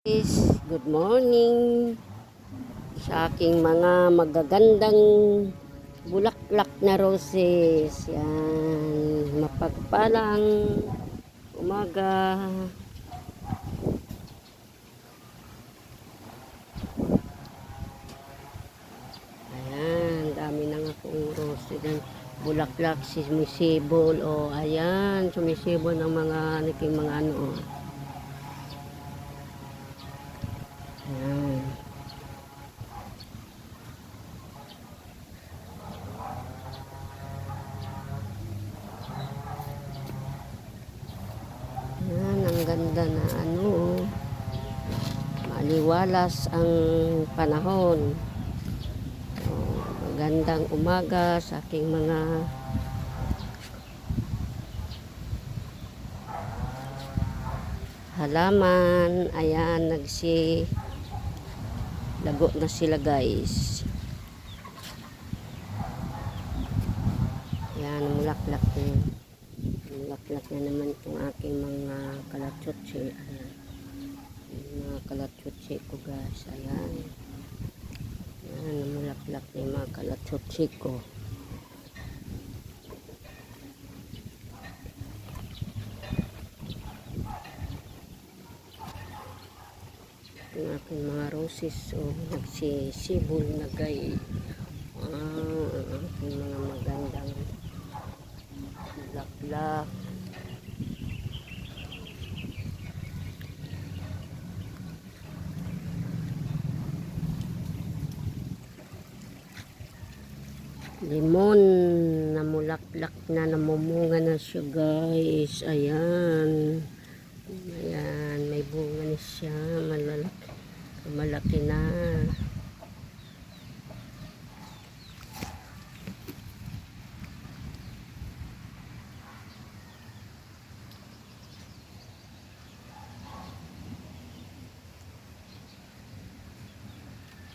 Good morning sa aking mga magagandang bulaklak na roses. Yan, mapagpalang umaga. Ayan, dami na nga pong roses ng bulaklak, sumisibol. O, ayan, sumisibol ng mga niking mga ano. Ayan. Ayan, ang ganda na ano. Maliwalas ang panahon. Magandang umaga sa aking mga halaman. Ayan, lago na sila guys. Ayan, mulaklak na. Mulaklak na naman itong aking mga kalatsutsi. Ayan, mga kalatsutsi ko guys. Ayan. Ayan, mulaklak na yung mga kalatsutsi ko. Ang aking mga roses nagsisibol na guys. Ang aking mga magandang bulaklak. Limon na mulaklak na, namumunga na siya guys. Ayan. Ayan, may bunga na siya. Malaki na.